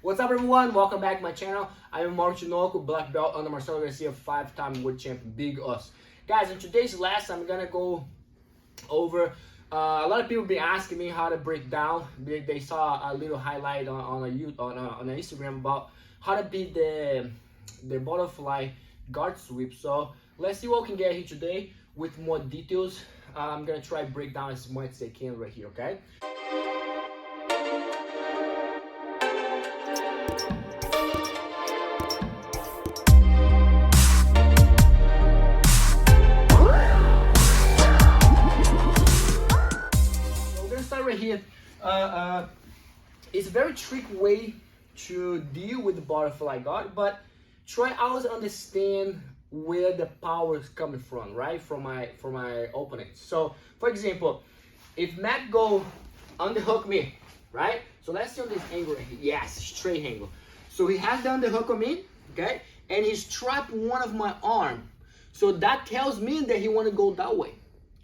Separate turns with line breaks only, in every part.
What's up, everyone? Welcome back to my channel. I am Martinoco, black belt under Marcelo Garcia, 5-time world champion, Big Us. Guys, in today's lesson, I'm gonna go over. A lot of people been asking me how to break down. They saw a little highlight on Instagram about how to beat the butterfly guard sweep. So let's see what we can get here today with more details. I'm gonna try to break down as much as I can right here. Okay. Right here, it's a very tricky way to deal with the butterfly guard, but try always understand where the power is coming from, right? From my opponent. So, for example, if Matt go underhook me, right? So let's see on this angle right here. Yes, straight angle. So he has the underhook on me, okay, and he's trapped one of my arm. So that tells me that he want to go that way,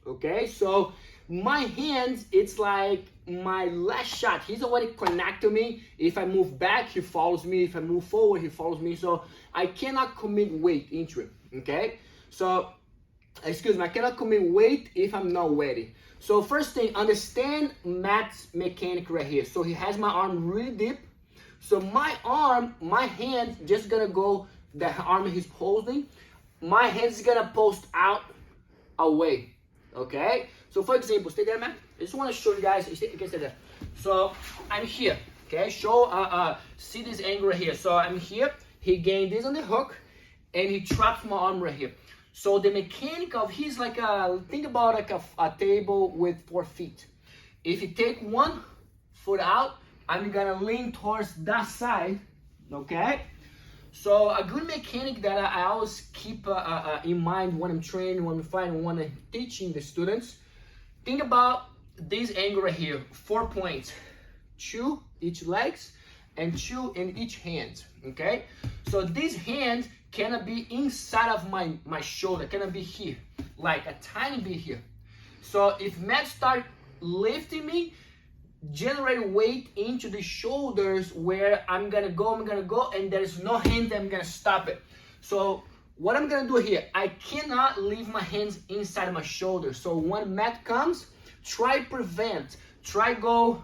okay? So my hands, it's like my last shot. He's already connected to me. If I move back, he follows me. If I move forward, he follows me. So I cannot commit weight into it, okay? So, excuse me, I cannot commit weight if I'm not ready. So first thing, understand Matt's mechanic right here. So he has my arm really deep. So my arm, my hand just gonna go, the arm he's holding, my hand's gonna post out away. Okay, so for example, stay there, man. I just want to show you guys. You can stay there. So I'm here. Okay, see this angle right here. So I'm here. He gained this on the hook, and he traps my arm right here. So the mechanic of he's like think about like a table with 4 feet. If you take 1 foot out, I'm gonna lean towards that side. Okay. So a good mechanic that I always keep in mind when I'm training, when I'm fighting, when I'm teaching the students, think about this angle right here, 4 points, 2 each legs and 2 in each hand, okay? So this hand cannot be inside of my shoulder, cannot be here, like a tiny bit here. So if Matt start lifting me, generate weight into the shoulders where I'm gonna go, and there's no hand that I'm gonna stop it. So what I'm gonna do here, I cannot leave my hands inside my shoulders. So when Matt comes, try prevent, try go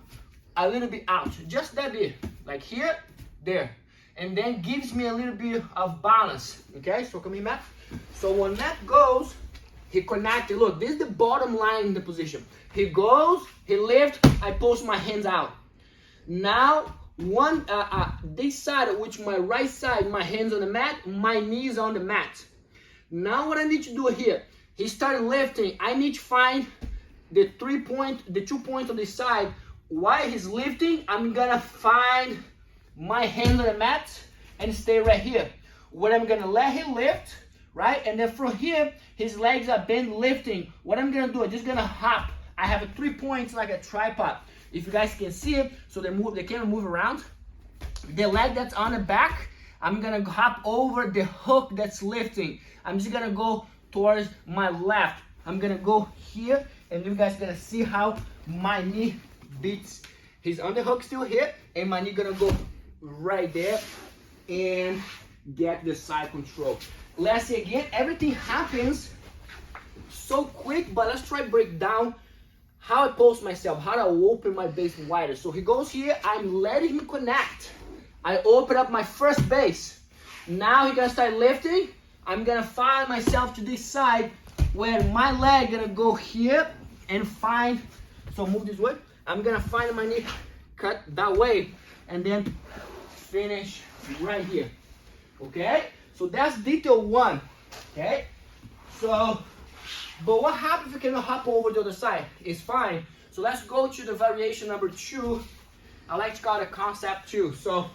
a little bit out, just that bit, like here, there, and then gives me a little bit of balance. Okay, so come here, Matt. So when Matt goes, he connected. Look, this is the bottom line in the position. He goes, he lifts, I post my hands out. Now, this side, which my right side, my hands on the mat, my knees on the mat. Now what I need to do here, he started lifting. I need to find the 2 points on the side. While he's lifting, I'm gonna find my hand on the mat and stay right here. What I'm gonna let him lift, right? And then from here, his legs are bent lifting. What I'm gonna do, I'm just gonna hop. I have 3 points like a tripod. If you guys can see it, so they can move around. The leg that's on the back, I'm gonna hop over the hook that's lifting. I'm just gonna go towards my left. I'm gonna go here, and you guys gonna see how my knee beats. His underhook still here, and my knee gonna go right there and get the side control. Let's see again, everything happens so quick, but let's try to break down how I post myself, how to open my base wider. So he goes here, I'm letting him connect. I open up my first base. Now he's gonna start lifting. I'm gonna find myself to this side where my leg gonna go here and find, so move this way. I'm gonna find my knee cut that way and then finish right here, okay? So that's detail 1, okay? So, but what happens if you cannot hop over the other side? It's fine. So let's go to the variation number 2. I like to call it concept 2. So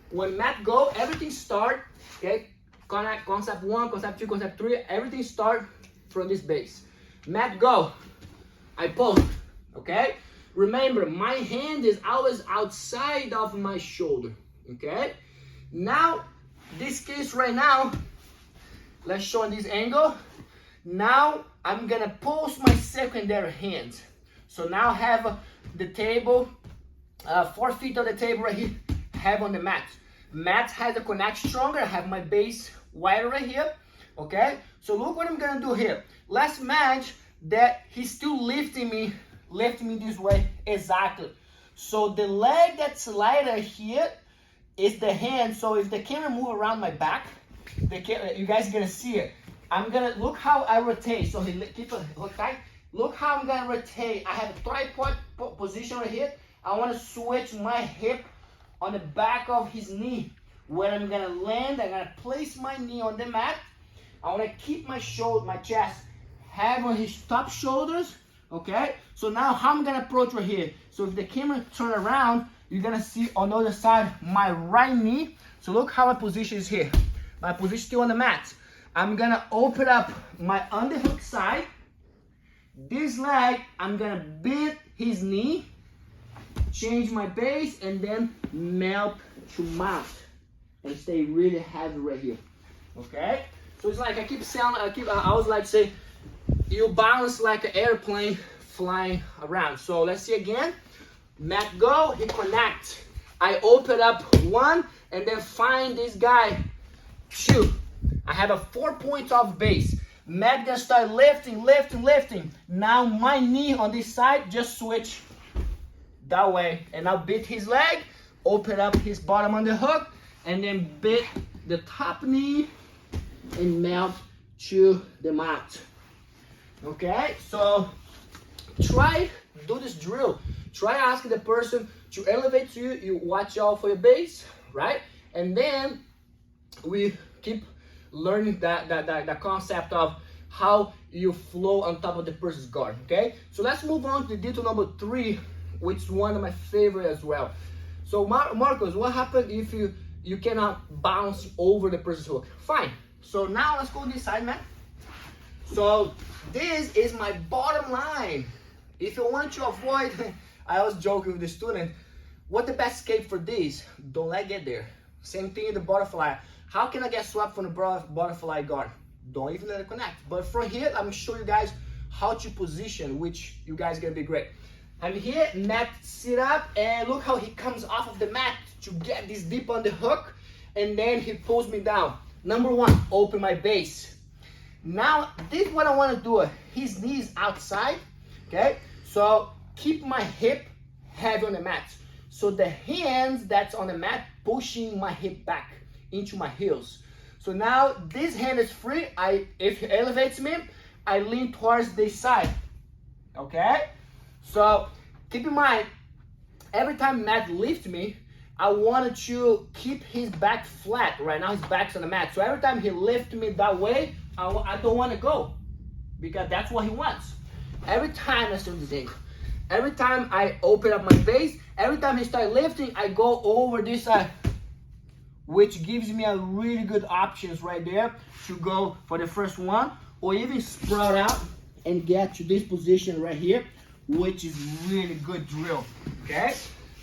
when Matt go, everything start, okay? Concept 1, concept 2, concept 3, everything start from this base. Matt go, I post, okay? Remember, my hand is always outside of my shoulder, okay? Now, this case right now, let's show in this angle. Now I'm gonna post my secondary hand. So now I have the table, 4 feet on the table right here, have on the mat. Mat has a connect stronger. I have my base wider right here. Okay, so look what I'm gonna do here. Let's match that he's still lifting me this way exactly. So the leg that's lighter here is the hand. So if the camera move around my back, you guys are gonna see it. I'm gonna look how I rotate. So keep it hook tight. Look how I'm gonna rotate. I have a tripod position right here. I want to switch my hip on the back of his knee. Where I'm gonna land, I'm gonna place my knee on the mat. I want to keep my chest heavy on his top shoulders. Okay. So now how I'm gonna approach right here. So if the camera turn around, you're gonna see on the other side my right knee. So look how my position is here. My position still on the mat. I'm gonna open up my underhook side. This leg, I'm gonna beat his knee, change my base, and then melt to mount. And stay really heavy right here. Okay? So it's like I always like to say, you balance like an airplane flying around. So let's see again. Mat go, he connect. I open up one and then find this guy. Shoot. I have a 4 points off base. Mat gonna start lifting. Now my knee on this side just switch that way. And I'll beat his leg, open up his bottom underhook, and then beat the top knee and melt to the mat. Okay, so do this drill. Try asking the person to elevate to you. You watch out for your base, right? And then we keep learning that concept of how you flow on top of the person's guard. Okay, so let's move on to the detail number 3, which is one of my favorite as well. So Marcos, what happened if you cannot bounce over the person's hook? Fine. So now let's go this side, man. So this is my bottom line. If you want to avoid, I was joking with the student, what the best escape for this? Don't let it get there. Same thing in the butterfly. How can I get swept from the butterfly guard? Don't even let it connect. But from here, I'm show you guys how to position, which you guys gonna be great. I'm here, mat sit up, and look how he comes off of the mat to get this deep on the hook, and then he pulls me down. Number 1, open my base. Now, this is what I want to do. His knees outside, okay? So keep my hip heavy on the mat. So the hands that's on the mat pushing my hip back into my heels. So now this hand is free. If it elevates me, I lean towards this side, okay? So keep in mind, every time Matt lifts me, I wanted to keep his back flat. Right now his back's on the mat. So every time he lifts me that way, I don't want to go, because that's what he wants. Every time I do this thing, every time I open up my base, every time he starts lifting, I go over this side, which gives me a really good options right there to go for the first one, or even sprout out and get to this position right here, which is really good drill. Okay,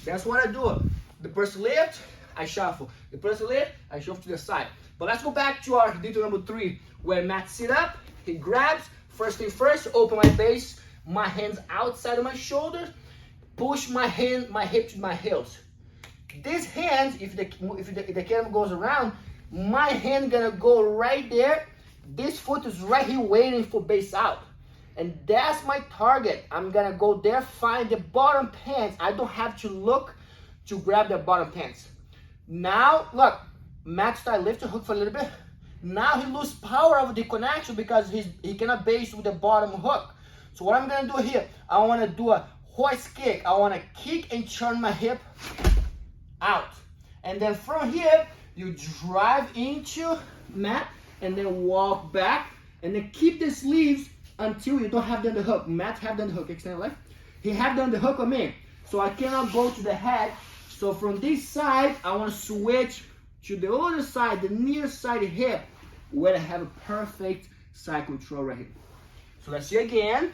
that's what I do. The person lift, I shuffle. The person lift, I shuffle to the side. But let's go back to our detail number 3, where Matt sit up, he grabs. First thing first, open my base, my hands outside of my shoulders, push my hip to my heels. These hands, if the camera goes around, my hand gonna go right there. This foot is right here waiting for base out. And that's my target. I'm gonna go there, find the bottom pants. I don't have to look to grab the bottom pants. Now, look, Matt start lifting hook for a little bit. Now he loses power of the connection because he cannot base with the bottom hook. So what I'm gonna do here, I wanna do a hoist kick. I wanna kick and turn my hip out. And then from here, you drive into Matt and then walk back and then keep the sleeves until you don't have the underhook. Matt have the underhook, extend left. He have the underhook on me. So I cannot go to the head. So from this side, I want to switch to the other side, the near side hip, where I have a perfect side control right here. So let's see again.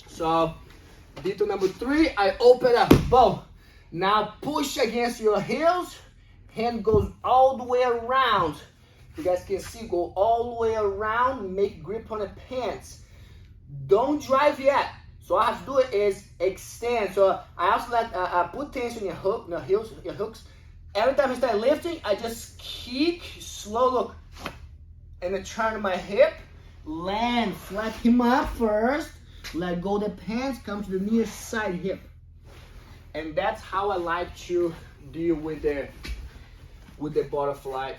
So detail number 3, I open up, boom. Now push against your heels, hand goes all the way around. You guys can see, go all the way around, make grip on the pants. Don't drive yet. So all I have to do is extend. So I also like put tension in your hooks, Every time I start lifting, I just kick, slow look, and then turn my hip, land, flat him up first, let go the pants, come to the near side hip. And that's how I like to deal with the butterfly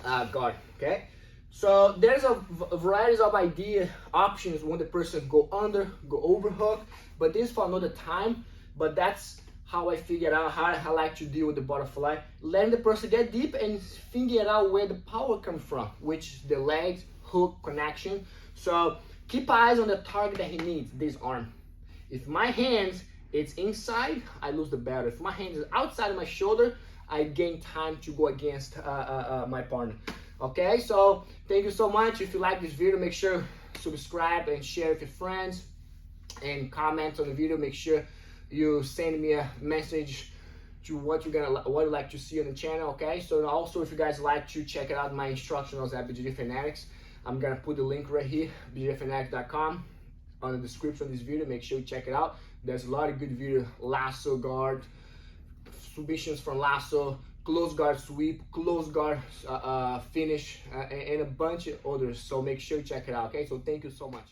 guard, okay? So there's a variety of options when the person go under, go overhook, but this for another time. But that's how I figured out how I like to deal with the butterfly. Letting the person get deep and figure out where the power comes from, which is the legs, hook, connection. So keep eyes on the target that he needs, this arm. If my hands, it's inside, I lose the battle. If my hand is outside of my shoulder, I gain time to go against my partner. Okay, so thank you so much. If you like this video, make sure subscribe and share with your friends, and comment on the video. Make sure you send me a message to what you like to see on the channel. Okay, so also if you guys like to check it out, my instructionals at BJJ Fanatics, I'm gonna put the link right here, bjjfanatics.com, on the description of this video. Make sure you check it out. There's a lot of good video, lasso guard, submissions from lasso, close guard sweep, close guard finish, and a bunch of others. So make sure you check it out. Okay, so thank you so much.